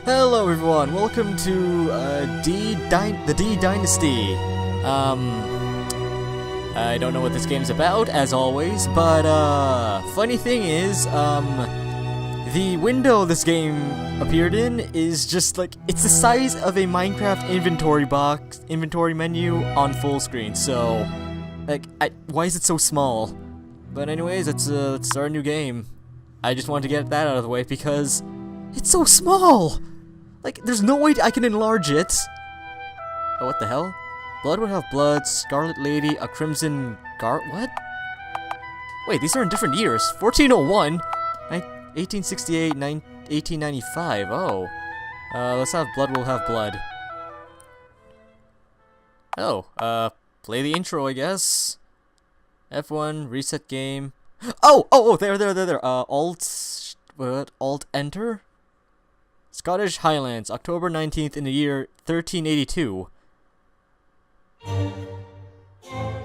Hello everyone, welcome to the D Dynasty. I don't know what this game's about, as always, but funny thing is, the window this game appeared in is just like, it's the size of a Minecraft inventory menu on full screen, so, like, why is it so small? But anyways, let's start a new game. I just wanted to get that out of the way because it's so small! Like, there's no way I can enlarge it. Oh, what the hell? Blood would have blood, Scarlet Lady, a Crimson what? Wait, these are in different years. 1401, 1868, 1895. Oh. Let's have blood will have blood. Oh, play the intro, I guess. F1, reset game. Oh, there. Alt enter? Scottish Highlands, October 19th in the year 1382.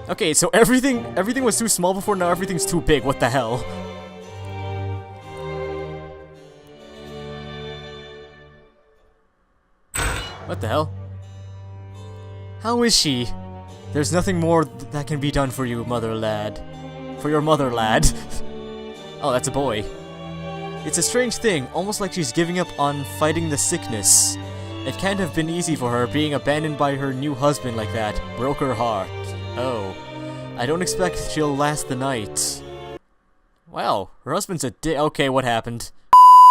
Okay, so everything was too small before, now everything's too big. What the hell? What the hell? How is she? There's nothing more that can be done for you, mother lad. For your mother lad. Oh, that's a boy. It's a strange thing, almost like she's giving up on fighting the sickness. It can't have been easy for her, being abandoned by her new husband like that. Broke her heart. Oh. I don't expect she'll last the night. Wow, her husband's a okay, what happened?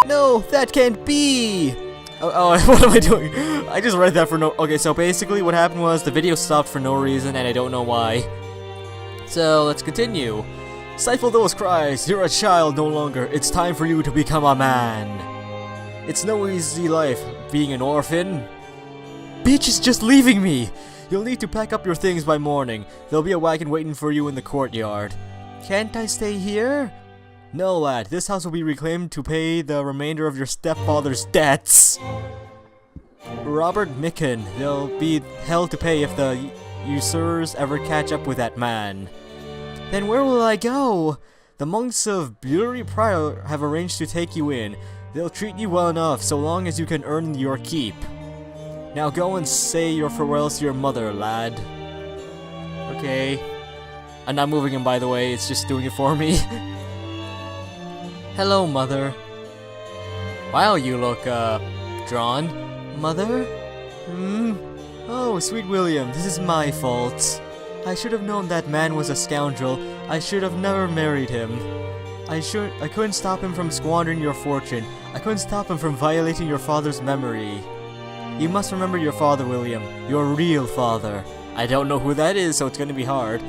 No, that can't be! Oh, what am I doing? I just read that for no- Okay, so basically what happened was the video stopped for no reason, and I don't know why. So, let's continue. Stifle those cries, you're a child no longer, it's time for you to become a man. It's no easy life, being an orphan. Bitch is just leaving me! You'll need to pack up your things by morning, there'll be a wagon waiting for you in the courtyard. Can't I stay here? No lad, this house will be reclaimed to pay the remainder of your stepfather's debts. Robert Micken, they'll be hell to pay if the usurers ever catch up with that man. Then where will I go? The monks of Bury Prior have arranged to take you in. They'll treat you well enough, so long as you can earn your keep. Now go and say your farewells to your mother, lad. Okay. I'm not moving him, by the way, it's just doing it for me. Hello, mother. Wow, you look, drawn. Mother? Oh, sweet William, this is my fault. I should have known that man was a scoundrel. I should have never married him. I couldn't stop him from squandering your fortune. I couldn't stop him from violating your father's memory. You must remember your father, William. Your real father. I don't know who that is, so it's gonna be hard.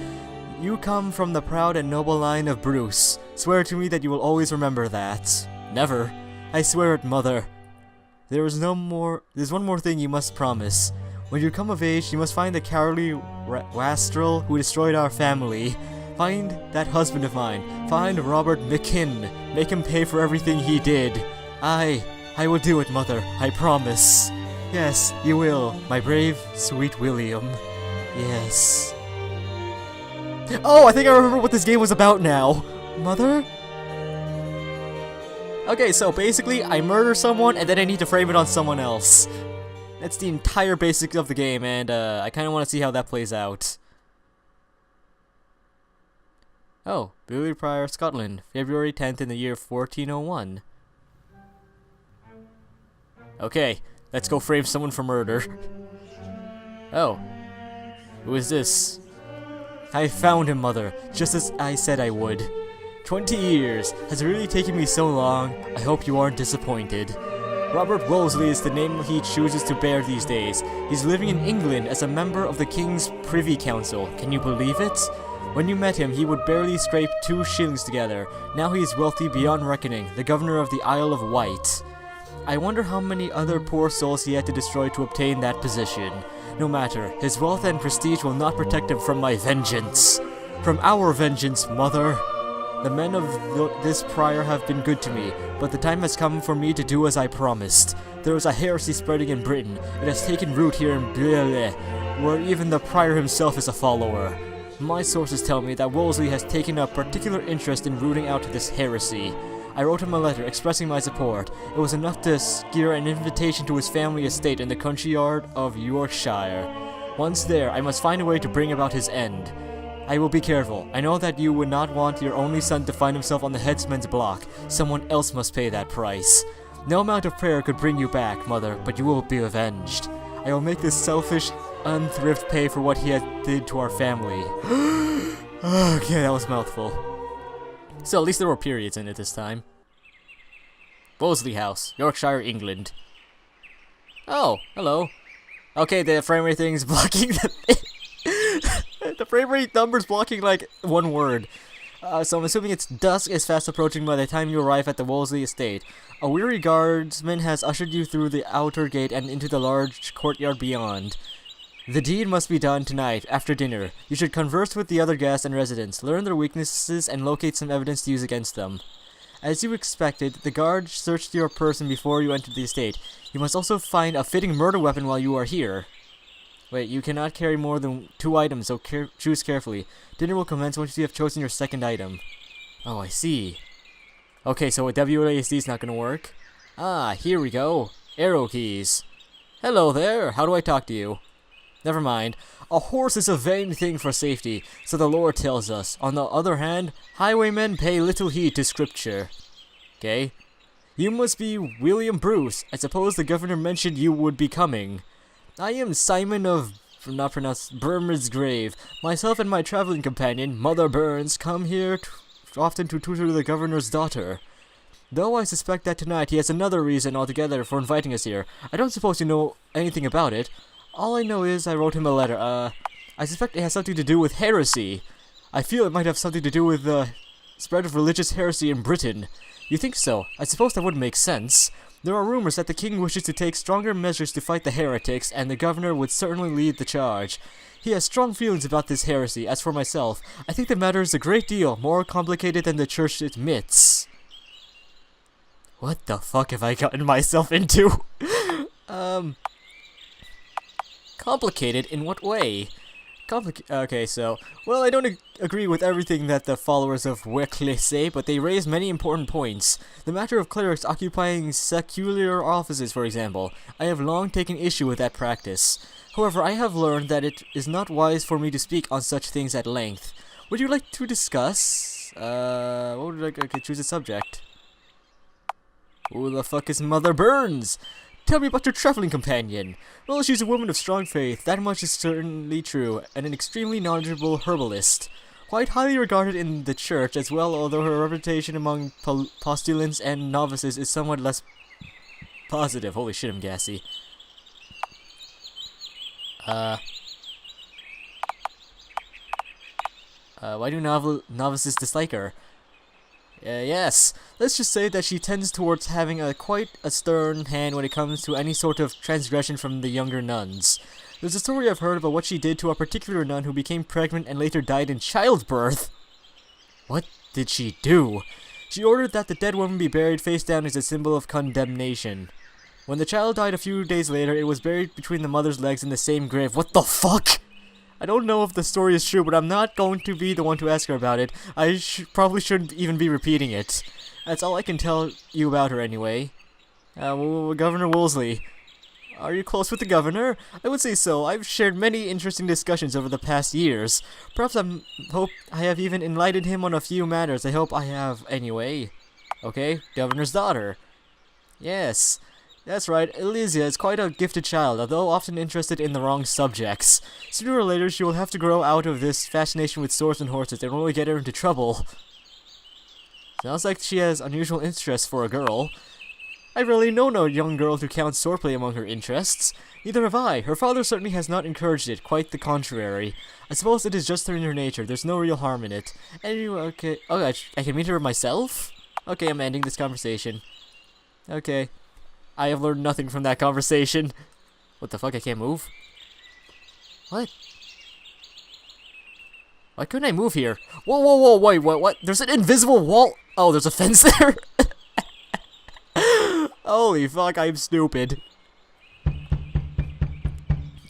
You come from the proud and noble line of Bruce. Swear to me that you will always remember that. Never. I swear it, mother. There's one more thing you must promise. When you come of age, you must find the cowardly wastrel who destroyed our family. Find that husband of mine. Find Robert Micken. Make him pay for everything he did. I will do it, mother. I promise. Yes, you will, my brave, sweet William. Yes. Oh, I think I remember what this game was about now. Mother? Okay, so basically, I murder someone and then I need to frame it on someone else. That's the entire basics of the game, and I kind of want to see how that plays out. Oh, Bury Prior, Scotland, February 10th in the year 1401. Okay, let's go frame someone for murder. Oh, who is this? I found him, mother, just as I said I would. 20 years, has it really taken me so long? I hope you aren't disappointed. Robert Wolseley is the name he chooses to bear these days. He's living in England as a member of the King's Privy Council. Can you believe it? When you met him, he would barely scrape 2 shillings together. Now he is wealthy beyond reckoning, the governor of the Isle of Wight. I wonder how many other poor souls he had to destroy to obtain that position. No matter, his wealth and prestige will not protect him from my vengeance. From our vengeance, mother. The men of this prior have been good to me, but the time has come for me to do as I promised. There is a heresy spreading in Britain. It has taken root here in Blele, where even the prior himself is a follower. My sources tell me that Wolseley has taken a particular interest in rooting out this heresy. I wrote him a letter expressing my support. It was enough to secure an invitation to his family estate in the country yard of Yorkshire. Once there, I must find a way to bring about his end. I will be careful. I know that you would not want your only son to find himself on the headsman's block. Someone else must pay that price. No amount of prayer could bring you back, Mother, but you will be avenged. I will make this selfish unthrift pay for what he has did to our family. Okay, that was a mouthful. So at least there were periods in it this time. Wolseley House, Yorkshire, England. Oh, hello. Okay, the frame rate thing's blocking the frame rate number's blocking like one word. So I'm assuming it's dusk is fast approaching by the time you arrive at the Wolseley estate. A weary guardsman has ushered you through the outer gate and into the large courtyard beyond. The deed must be done tonight, after dinner. You should converse with the other guests and residents, learn their weaknesses, and locate some evidence to use against them. As you expected, the guard searched your person before you entered the estate. You must also find a fitting murder weapon while you are here. Wait, you cannot carry more than 2 items, so choose carefully. Dinner will commence once you have chosen your second item. Oh, I see. Okay, so WASD is not going to work. Ah, here we go. Arrow keys. Hello there, how do I talk to you? Never mind. A horse is a vain thing for safety, so the lore tells us. On the other hand, highwaymen pay little heed to scripture. Okay. You must be William Bruce. I suppose the governor mentioned you would be coming. I am Simon of, not pronounced, Burmer's Grave. Myself and my traveling companion, Mother Burns, come here often to tutor the governor's daughter. Though I suspect that tonight he has another reason altogether for inviting us here. I don't suppose you know anything about it. All I know is I wrote him a letter. I suspect it has something to do with heresy. I feel it might have something to do with the spread of religious heresy in Britain. You think so? I suppose that would make sense. There are rumors that the king wishes to take stronger measures to fight the heretics, and the governor would certainly lead the charge. He has strong feelings about this heresy. As for myself, I think the matter is a great deal more complicated than the church admits. What the fuck have I gotten myself into? Complicated in what way? Okay, so, well, I don't agree with everything that the followers of Wycliffe say, but they raise many important points. The matter of clerics occupying secular offices, for example. I have long taken issue with that practice. However, I have learned that it is not wise for me to speak on such things at length. Would you like to discuss? What would I okay, choose a subject? Who the fuck is Mother Burns? Tell me about your traveling companion. Well, she's a woman of strong faith, that much is certainly true, and an extremely knowledgeable herbalist. Quite highly regarded in the church as well, although her reputation among postulants and novices is somewhat less positive. Holy shit, I'm gassy. Why do novices dislike her? Yes, let's just say that she tends towards having quite a stern hand when it comes to any sort of transgression from the younger nuns. There's a story I've heard about what she did to a particular nun who became pregnant and later died in childbirth. What did she do? She ordered that the dead woman be buried face down as a symbol of condemnation. When the child died a few days later, it was buried between the mother's legs in the same grave. What the fuck? I don't know if the story is true, but I'm not going to be the one to ask her about it. I probably shouldn't even be repeating it. That's all I can tell you about her anyway. Governor Wolseley. Are you close with the governor? I would say so. I've shared many interesting discussions over the past years. Perhaps I hope I have even enlightened him on a few matters. I hope I have anyway. Okay, governor's daughter. Yes. That's right, Elysia is quite a gifted child, although often interested in the wrong subjects. Sooner or later, she will have to grow out of this fascination with swords and horses. It will only get her into trouble. Sounds like she has unusual interests for a girl. I really know no young girl who counts swordplay among her interests. Neither have I. Her father certainly has not encouraged it, quite the contrary. I suppose it is just in her nature. There's no real harm in it. Anyway, okay. Oh, I can meet her myself? Okay, I'm ending this conversation. Okay. I have learned nothing from that conversation. What the fuck, I can't move? What? Why couldn't I move here? Whoa, whoa, whoa, wait, what? There's an invisible wall? Oh, there's a fence there? Holy fuck, I'm stupid.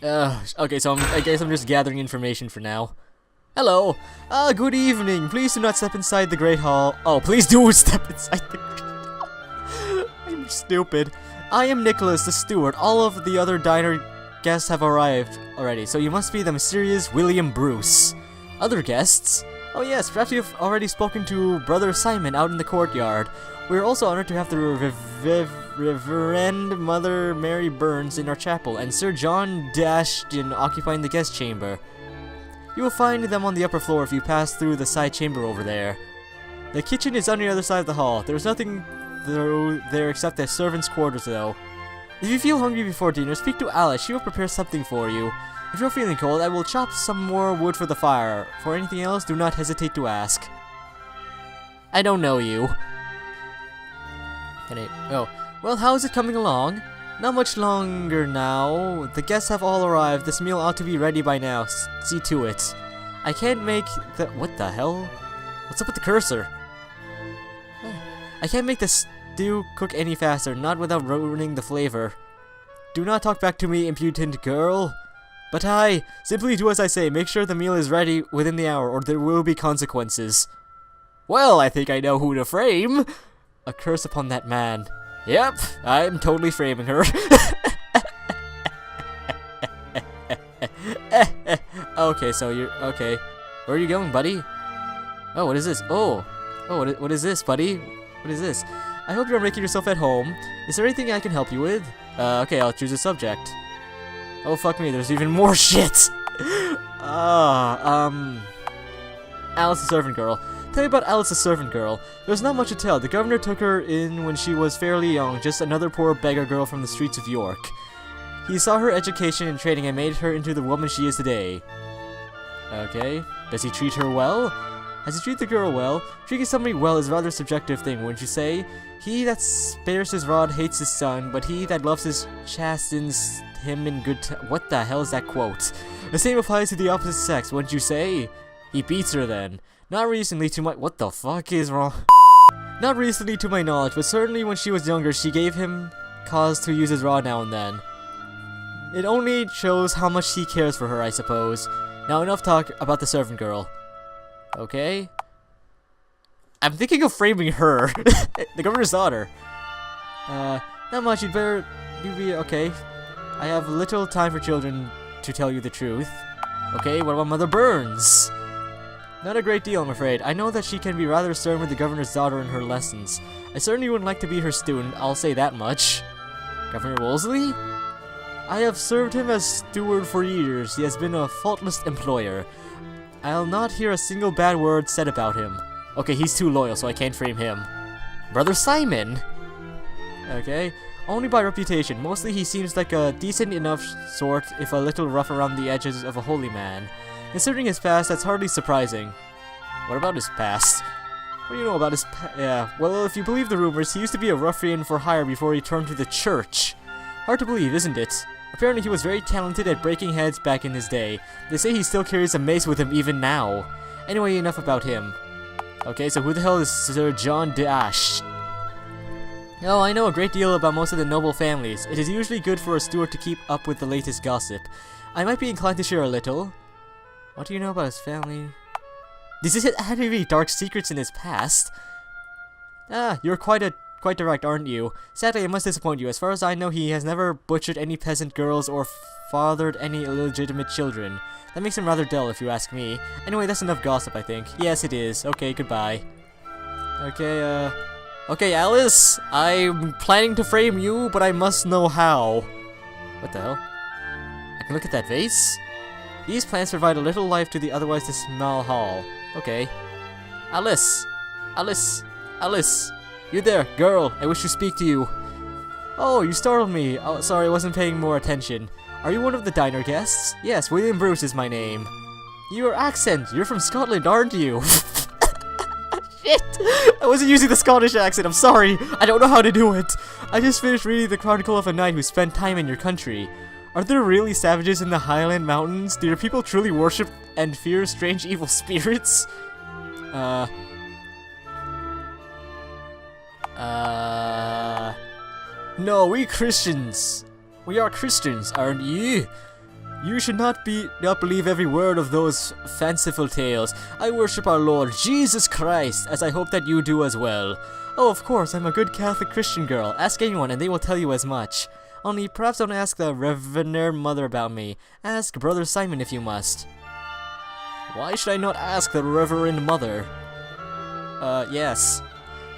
Okay, so I guess I'm just gathering information for now. Hello. Good evening. Please do not step inside the Great Hall. Oh, please do step inside the Great Hall. I'm stupid. I am Nicholas, the steward. All of the other diner guests have arrived already, so you must be the mysterious William Bruce. Other guests? Oh yes, perhaps you've already spoken to Brother Simon out in the courtyard. We are also honored to have the Reverend Mother Mary Burns in our chapel, and Sir John Dashton occupying the guest chamber. You will find them on the upper floor if you pass through the side chamber over there. The kitchen is on the other side of the hall. There's nothing there except the servants' quarters, though. If you feel hungry before dinner, speak to Alice. She will prepare something for you. If you're feeling cold, I will chop some more wood for the fire. For anything else, do not hesitate to ask. I don't know you. Oh, well, how is it coming along? Not much longer now. The guests have all arrived. This meal ought to be ready by now. See to it. I can't make the... What the hell? What's up with the cursor? I can't make the stew cook any faster, not without ruining the flavor. Do not talk back to me, impudent girl. But I simply do as I say. Make sure the meal is ready within the hour, or there will be consequences. Well, I think I know who to frame. A curse upon that man. Yep, I'm totally framing her. Okay, so you're... Okay. Where are you going, buddy? Oh, what is this? Oh, what is this, buddy? What is this? I hope you're making yourself at home. Is there anything I can help you with? Okay, I'll choose a subject. Oh, fuck me, there's even more shit! Alice the Servant Girl. Tell me about Alice the Servant Girl. There's not much to tell. The governor took her in when she was fairly young, just another poor beggar girl from the streets of York. He saw her education and training and made her into the woman she is today. Okay. Does he treat her well? Has he treated the girl well? Treating somebody well is a rather subjective thing, wouldn't you say? He that spares his rod hates his son, but he that loves his chastens him in good time. What the hell is that quote? The same applies to the opposite sex, wouldn't you say? He beats her then. Not recently to my... What the fuck is wrong? Not recently to my knowledge, but certainly when she was younger, she gave him cause to use his rod now and then. It only shows how much he cares for her, I suppose. Now enough talk about the servant girl. Okay. I'm thinking of framing her. The governor's daughter. Not much, you'd be okay. I have little time for children, to tell you the truth. Okay, what about Mother Burns? Not a great deal, I'm afraid. I know that she can be rather stern with the governor's daughter in her lessons. I certainly wouldn't like to be her student, I'll say that much. Governor Wolseley? I have served him as steward for years. He has been a faultless employer. I'll not hear a single bad word said about him. Okay, he's too loyal, so I can't frame him. Brother Simon? Okay. Only by reputation. Mostly he seems like a decent enough sort, if a little rough around the edges of a holy man. Considering his past, that's hardly surprising. What about his past? What do you know about his past? Yeah, well, if you believe the rumors, he used to be a ruffian for hire before he turned to the church. Hard to believe, isn't it? Apparently he was very talented at breaking heads back in his day. They say he still carries a mace with him even now. Anyway, enough about him. Okay, so who the hell is Sir John Dash? Oh, I know a great deal about most of the noble families. It is usually good for a steward to keep up with the latest gossip. I might be inclined to share a little. What do you know about his family? Does he have any dark secrets in his past? Ah, you're quite direct, aren't you? Sadly, I must disappoint you. As far as I know, he has never butchered any peasant girls or fathered any illegitimate children. That makes him rather dull, if you ask me. Anyway, that's enough gossip, I think. Yes, it is. Okay, goodbye. Okay, okay, Alice, I'm planning to frame you, but I must know how. What the hell? I can look at that vase? These plants provide a little life to the otherwise dismal hall. Okay. Alice! Alice! Alice! You there, girl! I wish to speak to you. Oh, you startled me. Oh, sorry, I wasn't paying more attention. Are you one of the diner guests? Yes, William Bruce is my name. Your accent! You're from Scotland, aren't you? Shit! I wasn't using the Scottish accent, I'm sorry! I don't know how to do it! I just finished reading the Chronicle of a Knight who spent time in your country. Are there really savages in the Highland Mountains? Do your people truly worship and fear strange evil spirits? No, we Christians. We are Christians, aren't you? You should not believe every word of those fanciful tales. I worship our Lord Jesus Christ, as I hope that you do as well. Oh, of course, I'm a good Catholic Christian girl. Ask anyone and they will tell you as much. Only perhaps don't ask the Reverend Mother about me. Ask Brother Simon if you must. Why should I not ask the Reverend Mother? Yes.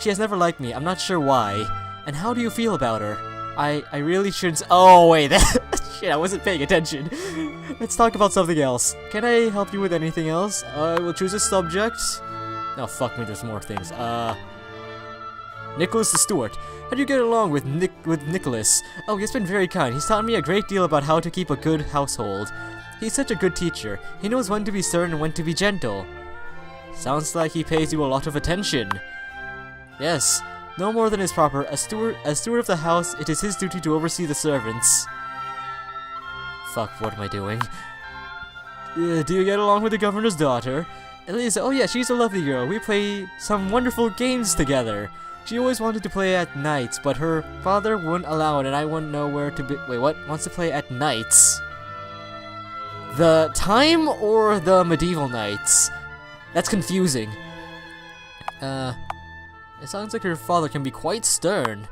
She has never liked me. I'm not sure why. And how do you feel about her? I really shouldn't. Oh, wait. Shit, I wasn't paying attention. Let's talk about something else. Can I help you with anything else? I will choose a subject. Oh, fuck me, there's more things. Nicholas the Steward. How do you get along with Nicholas? Oh, he's been very kind. He's taught me a great deal about how to keep a good household. He's such a good teacher. He knows when to be stern and when to be gentle. Sounds like he pays you a lot of attention. Yes. No more than is proper. As steward of the house, it is his duty to oversee the servants. Fuck, what am I doing? Do you get along with the governor's daughter? Eliza, oh yeah, she's a lovely girl. We play some wonderful games together. She always wanted to play at nights, but her father wouldn't allow it, and I wouldn't know where to be. Wait, what? Wants to play at nights? The time or the medieval nights? That's confusing. It sounds like her father can be quite stern.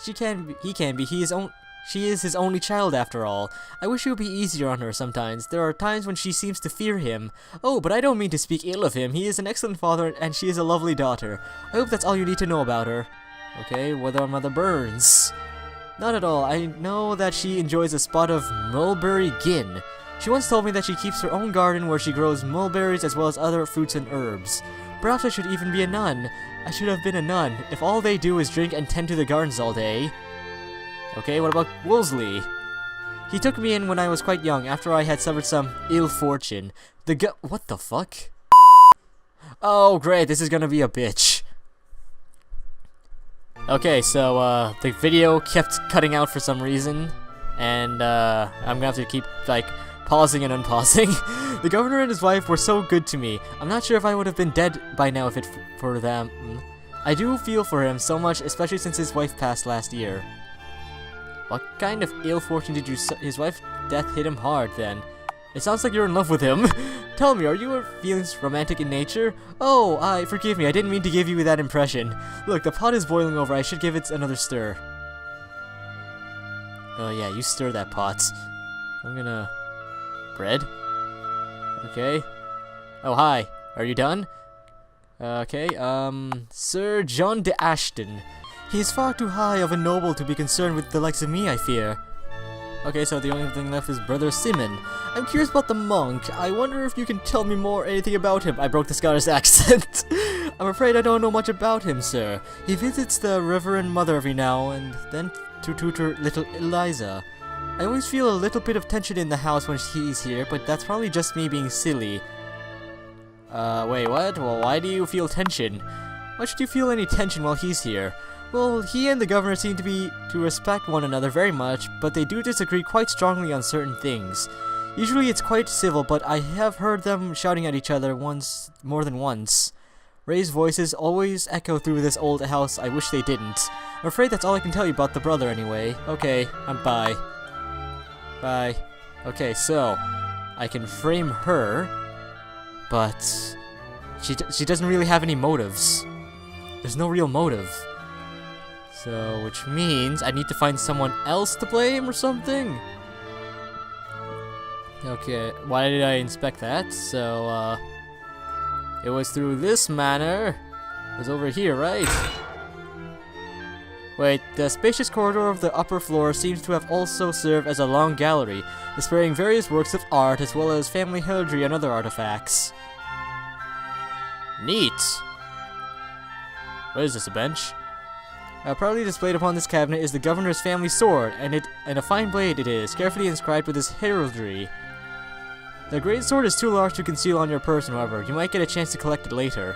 He can be. She is his only child after all. I wish he would be easier on her sometimes. There are times when she seems to fear him. Oh, but I don't mean to speak ill of him. He is an excellent father and she is a lovely daughter. I hope that's all you need to know about her. Okay, whether Mother Burns. Not at all. I know that she enjoys a spot of mulberry gin. She once told me that she keeps her own garden where she grows mulberries as well as other fruits and herbs. Perhaps I should even be a nun. I should have been a nun, if all they do is drink and tend to the gardens all day. Okay, what about Wolseley? He took me in when I was quite young, after I had suffered some ill fortune. What the fuck? Oh, great, this is gonna be a bitch. Okay, so, the video kept cutting out for some reason, and, I'm gonna have to keep, like, pausing and unpausing. The governor and his wife were so good to me. I'm not sure if I would have been dead by now if it for them. I do feel for him so much, especially since his wife passed last year. What kind of ill fortune did his wife's death hit him hard then? It sounds like you're in love with him. Tell me, are your feelings romantic in nature? Oh, forgive me, I didn't mean to give you that impression. Look, the pot is boiling over, I should give it another stir. Oh yeah, you stir that pot. I'm gonna... Bread? Okay. Oh, hi. Are you done? Okay, Sir John de Ashton. He is far too high of a noble to be concerned with the likes of me, I fear. Okay, so the only thing left is Brother Simon. I'm curious about the monk. I wonder if you can tell me anything about him. I broke the Scottish accent. I'm afraid I don't know much about him, sir. He visits the Reverend Mother every now and then to tutor little Eliza. I always feel a little bit of tension in the house when he's here, but that's probably just me being silly. Wait, what? Well, why do you feel tension? Why should you feel any tension while he's here? Well, he and the governor seem to respect one another very much, but they do disagree quite strongly on certain things. Usually it's quite civil, but I have heard them shouting at each other more than once. Raised voices always echo through this old house. I wish they didn't. I'm afraid that's all I can tell you about the brother anyway. Okay, bye. Bye. Okay, so I can frame her, but she doesn't really have any motives. There's no real motive. So, which means I need to find someone else to blame or something? Okay, why did I inspect that? So, it was through this manor. It was over here, right? Wait, the spacious corridor of the upper floor seems to have also served as a long gallery, displaying various works of art as well as family heraldry and other artifacts. Neat! What is this, a bench? Proudly displayed upon this cabinet is the governor's family sword, and a fine blade it is, carefully inscribed with his heraldry. The great sword is too large to conceal on your person, however. You might get a chance to collect it later.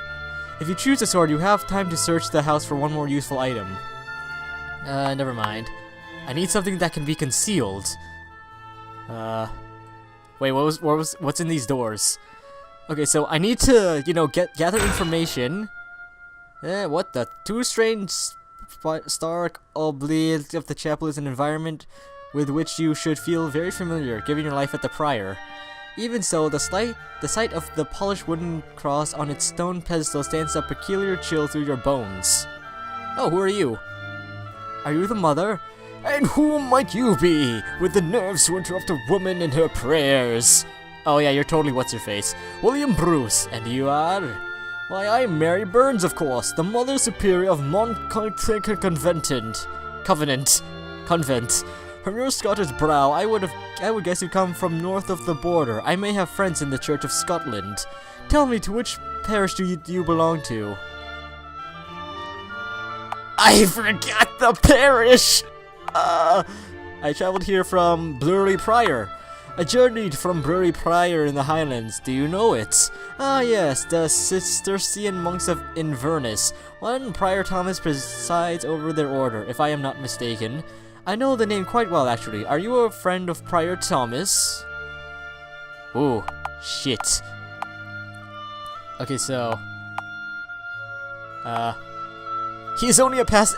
If you choose the sword, you have time to search the house for one more useful item. Never mind. I need something that can be concealed. Wait, what's in these doors? Okay, so I need to, gather information. What the? Two strange stark oblique of the chapel is an environment with which you should feel very familiar, given your life at the Prior. Even so, the sight of the polished wooden cross on its stone pedestal stands a peculiar chill through your bones. Oh, who are you? Are you the mother? And who might you be, with the nerves to interrupt a woman in her prayers? Oh yeah, you're totally what's-her-face. William Bruce, and you are? Why, I'm Mary Burns, of course, the Mother Superior of Convent. From your Scottish brow, I would guess you come from north of the border. I may have friends in the Church of Scotland. Tell me, to which parish do you belong to? I forgot the parish! I traveled here from Blurry Prior. I journeyed from Blurry Prior in the Highlands. Do you know it? Ah yes, the Cistercian monks of Inverness. One Prior Thomas presides over their order, if I am not mistaken. I know the name quite well, actually. Are you a friend of Prior Thomas? Ooh, shit. Okay, so... He's only a pass.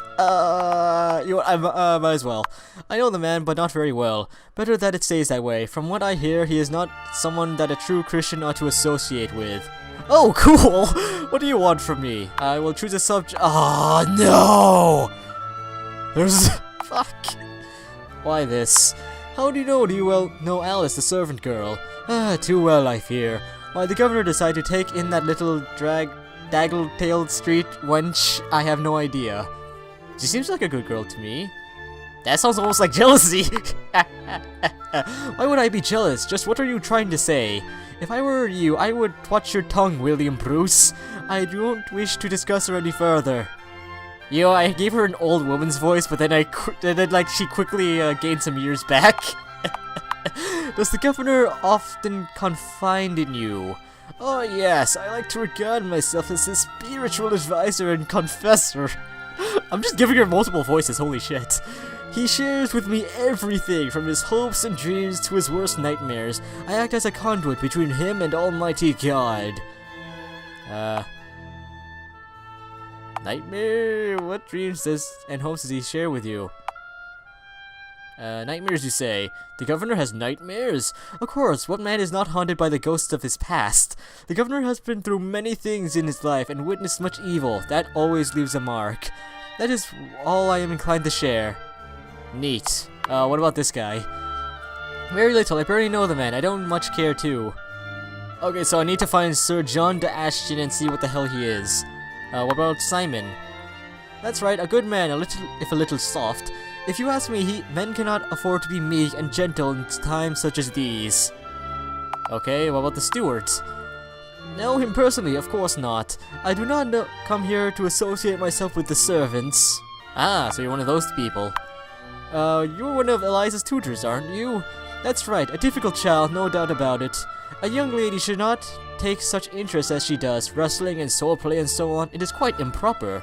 You know what, I might as well. I know the man, but not very well. Better that it stays that way. From what I hear, he is not someone that a true Christian ought to associate with. Oh, cool! What do you want from me? I will choose a subject. Oh, no! There's... Fuck. Why this? How do you know? Do you well know Alice, the servant girl? Ah, too well, I fear. Why the governor decided to take in that little daggle-tailed street wench, I have no idea. She seems like a good girl to me. That sounds almost like jealousy! Why would I be jealous? Just what are you trying to say? If I were you, I would watch your tongue, William Bruce. I don't wish to discuss her any further. You know, I gave her an old woman's voice, but then she quickly gained some years back. Does the governor often confide in you? Oh yes, I like to regard myself as his spiritual advisor and confessor. I'm just giving her multiple voices, holy shit. He shares with me everything, from his hopes and dreams to his worst nightmares. I act as a conduit between him and Almighty God. Nightmare? What dreams and hopes does he share with you? Nightmares, you say? The governor has nightmares? Of course, what man is not haunted by the ghosts of his past? The governor has been through many things in his life and witnessed much evil. That always leaves a mark. That is all I am inclined to share. Neat. What about this guy? Very little. I barely know the man. I don't much care too. Okay, so I need to find Sir John de Ashton and see what the hell he is. What about Simon? That's right, a good man, if a little soft. If you ask me, men cannot afford to be meek and gentle in times such as these. Okay, what about the steward? Know him personally, of course not. I do not come here to associate myself with the servants. Ah, so you're one of those people. You're one of Eliza's tutors, aren't you? That's right, a difficult child, no doubt about it. A young lady should not take such interest as she does, wrestling and swordplay and so on. It is quite improper.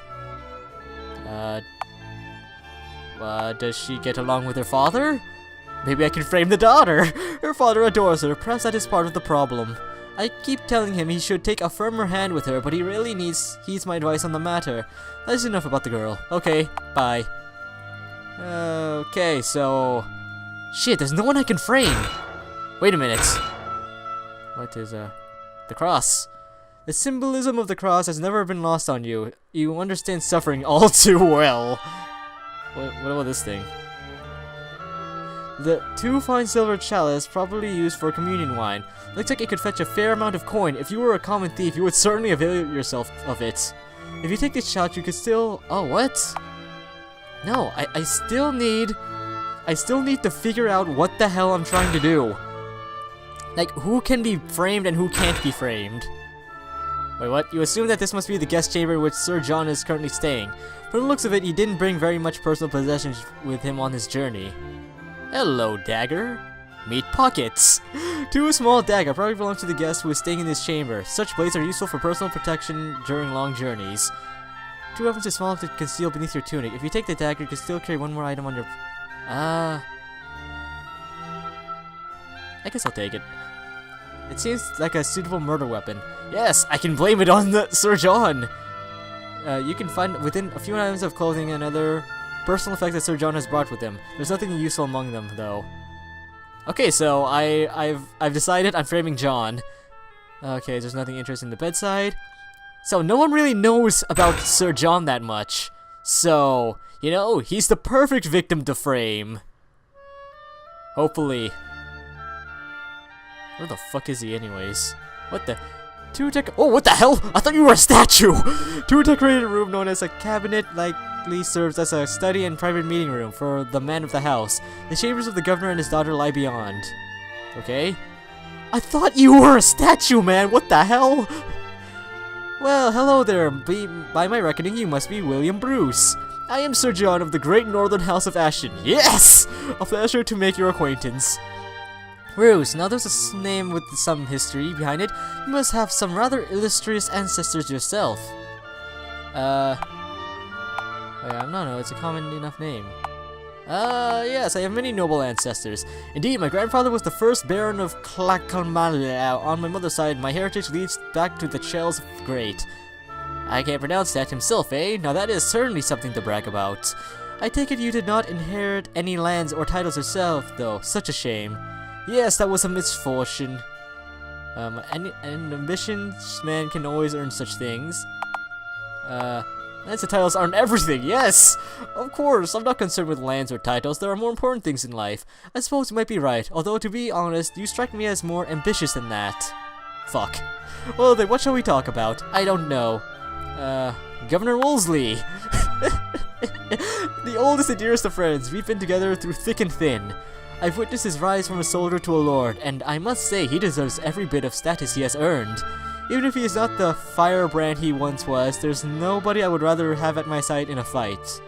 Does she get along with her father? Maybe I can frame the daughter. Her father adores her. Perhaps that is part of the problem. I keep telling him he should take a firmer hand with her, but he really heeds my advice on the matter. That is enough about the girl. Okay, bye. Okay, so... Shit, there's no one I can frame. Wait a minute. What is, the cross? The symbolism of the cross has never been lost on you. You understand suffering all too well. What about this thing? The 2 fine silver chalice, probably used for communion wine. Looks like it could fetch a fair amount of coin. If you were a common thief, you would certainly avail yourself of it. If you take this chalice, you could still... Oh, what? No, I still need to figure out what the hell I'm trying to do. Like, who can be framed and who can't be framed? Wait, what? You assume that this must be the guest chamber in which Sir John is currently staying. From the looks of it, he didn't bring very much personal possessions with him on his journey. Hello, dagger. Meet pockets. 2 small dagger probably belong to the guest who is staying in this chamber. Such blades are useful for personal protection during long journeys. 2 weapons are small enough to conceal beneath your tunic. If you take the dagger, you can still carry 1 more item on your... I guess I'll take it. It seems like a suitable murder weapon. Yes, I can blame it on Sir John! You can find within a few items of clothing another personal effects that Sir John has brought with him. There's nothing useful among them, though. Okay, so I've decided I'm framing John. Okay, there's nothing interesting in the bedside. So no one really knows about Sir John that much. So, you know, he's the perfect victim to frame. Hopefully. Where the fuck is he anyways? What the? Oh, what the hell? I thought you were a statue! Two-decorated room known as a cabinet likely serves as a study and private meeting room for the man of the house. The chambers of the governor and his daughter lie beyond. Okay? I thought you were a statue, man! What the hell? Well, hello there. By my reckoning, you must be William Bruce. I am Sir John of the Great Northern House of Ashton. Yes! A pleasure to make your acquaintance. Bruce, now there's a name with some history behind it. You must have some rather illustrious ancestors yourself. I don't know, it's a common enough name. Yes, I have many noble ancestors. Indeed, my grandfather was the first Baron of Clackalmala. On my mother's side, my heritage leads back to the Chels of the Great. I can't pronounce that himself, eh? Now that is certainly something to brag about. I take it you did not inherit any lands or titles yourself, though. Such a shame. Yes, that was a misfortune. An ambitious man can always earn such things. Lands and titles aren't everything, yes! Of course, I'm not concerned with lands or titles, there are more important things in life. I suppose you might be right, although to be honest, you strike me as more ambitious than that. Fuck. Well then, what shall we talk about? I don't know. Governor Wolseley! The oldest and dearest of friends, we've been together through thick and thin. I've witnessed his rise from a soldier to a lord, and I must say he deserves every bit of status he has earned. Even if he is not the firebrand he once was, there's nobody I would rather have at my side in a fight.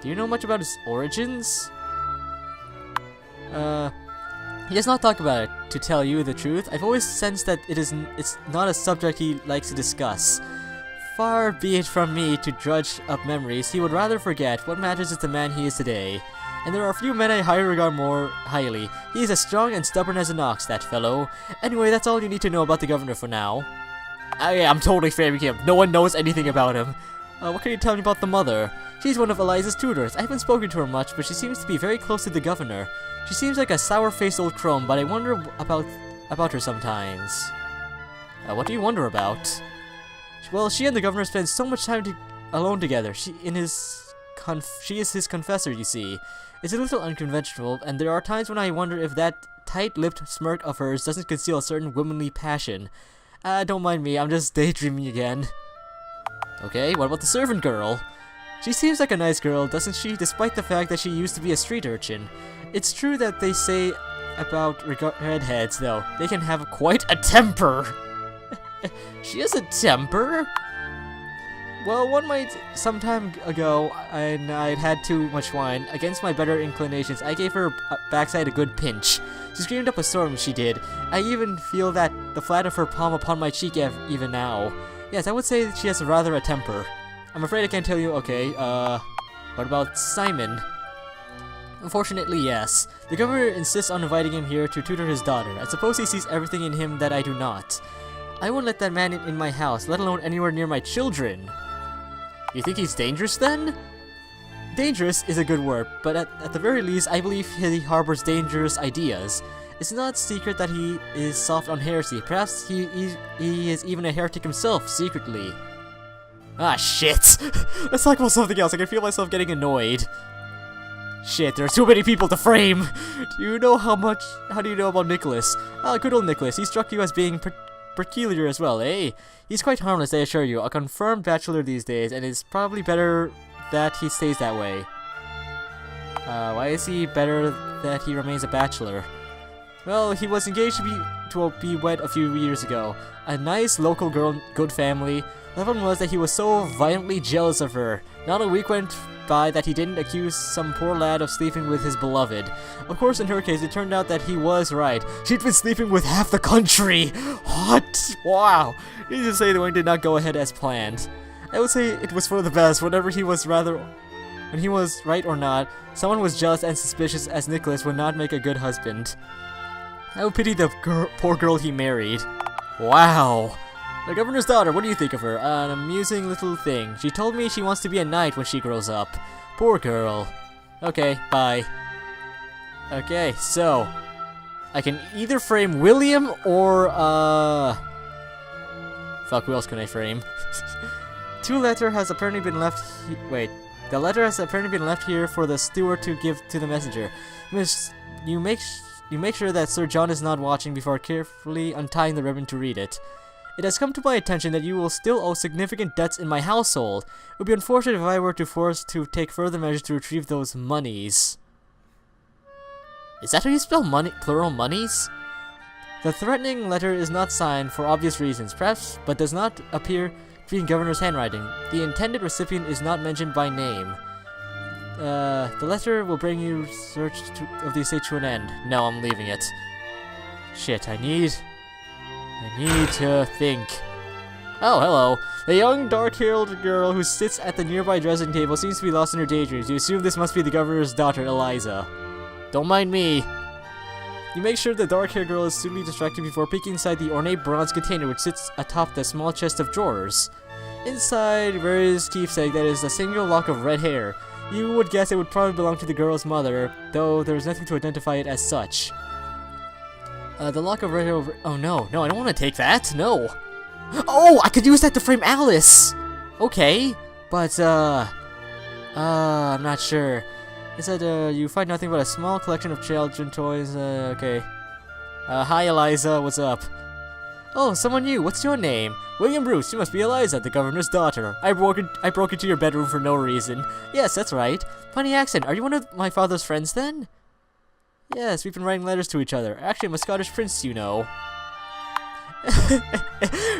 Do you know much about his origins? He does not talk about it, to tell you the truth. I've always sensed that it's not a subject he likes to discuss. Far be it from me to drudge up memories, he would rather forget. What matters is the man he is today. And there are a few men I regard more highly. He is as strong and stubborn as an ox, that fellow. Anyway, that's all you need to know about the governor for now. Yeah, I'm totally framing him. No one knows anything about him. What can you tell me about the mother? She's one of Eliza's tutors. I haven't spoken to her much, but she seems to be very close to the governor. She seems like a sour-faced old crone, but I wonder about her sometimes. What do you wonder about? Well, she and the governor spend so much time alone together. She is his confessor, you see. It's a little unconventional, and there are times when I wonder if that tight-lipped smirk of hers doesn't conceal a certain womanly passion. Don't mind me, I'm just daydreaming again. Okay, what about the servant girl? She seems like a nice girl, doesn't she, despite the fact that she used to be a street urchin. It's true that they say about redheads, though. They can have quite a temper. She has a temper? Well, one might, some time ago, and I'd had too much wine. Against my better inclinations, I gave her backside a good pinch. She screamed up a storm, she did. I even feel that the flat of her palm upon my cheek even now. Yes, I would say that she has rather a temper. I'm afraid I can't tell you. Okay, what about Simon? Unfortunately, yes. The governor insists on inviting him here to tutor his daughter. I suppose he sees everything in him that I do not. I won't let that man in my house, let alone anywhere near my children. You think he's dangerous, then? Dangerous is a good word, but at the very least, I believe he harbors dangerous ideas. It's not secret that he is soft on heresy. Perhaps he is even a heretic himself, secretly. Ah, shit! Let's talk about something else. I can feel myself getting annoyed. Shit, there are too many people to frame! How do you know about Nicholas? Ah, good old Nicholas. He struck you as being peculiar as well, eh? He's quite harmless, I assure you. A confirmed bachelor these days, and it's probably better that he stays that way. Why is he better that he remains a bachelor? Well, he was engaged to be wed a few years ago. A nice local girl, good family. The problem was that he was so violently jealous of her. Not a week went by that he didn't accuse some poor lad of sleeping with his beloved. Of course, in her case, it turned out that he was right. She'd been sleeping with half the country! What? Wow! Needless to say, the wedding did not go ahead as planned. I would say it was for the best. When he was right or not, someone was jealous and suspicious as Nicholas would not make a good husband. I would pity the poor girl he married. Wow! The governor's daughter, what do you think of her? An amusing little thing. She told me she wants to be a knight when she grows up. Poor girl. Okay, bye. Okay, so I can either frame William or fuck, who else can I frame? The letter has apparently been left here for the steward to give to the messenger. You make sure that Sir John is not watching before carefully untying the ribbon to read it. It has come to my attention that you will still owe significant debts in my household. It would be unfortunate if I were forced to take further measures to retrieve those monies. Is that how you spell money? Plural monies? The threatening letter is not signed for obvious reasons, perhaps, but does not appear to be in Governor's handwriting. The intended recipient is not mentioned by name. The letter will bring your search of the estate to an end. No, I'm leaving it. Shit, I need to think. Oh, hello. The young, dark-haired girl who sits at the nearby dressing table seems to be lost in her daydreams. You assume this must be the governor's daughter, Eliza. Don't mind me. You make sure the dark-haired girl is suitably distracted before peeking inside the ornate bronze container which sits atop the small chest of drawers. Inside, various keepsake that is a single lock of red hair. You would guess it would probably belong to the girl's mother, though there is nothing to identify it as such. The lock of red hair over— oh no, I don't want to take that, no! Oh, I could use that to frame Alice! Okay, but, I'm not sure. It said, you find nothing but a small collection of children's toys, okay. Hi Eliza, what's up? Oh, someone new, what's your name? William Bruce, you must be Eliza, the governor's daughter. I broke into your bedroom for no reason. Yes, that's right. Funny accent, are you one of my father's friends then? Yes, we've been writing letters to each other. Actually, I'm a Scottish prince, you know.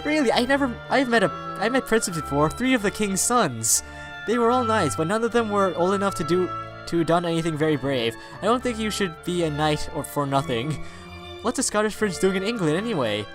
Really, I've met princes before, 3 of the king's sons. They were all nice, but none of them were old enough to done anything very brave. I don't think you should be a knight or for nothing. What's a Scottish prince doing in England anyway?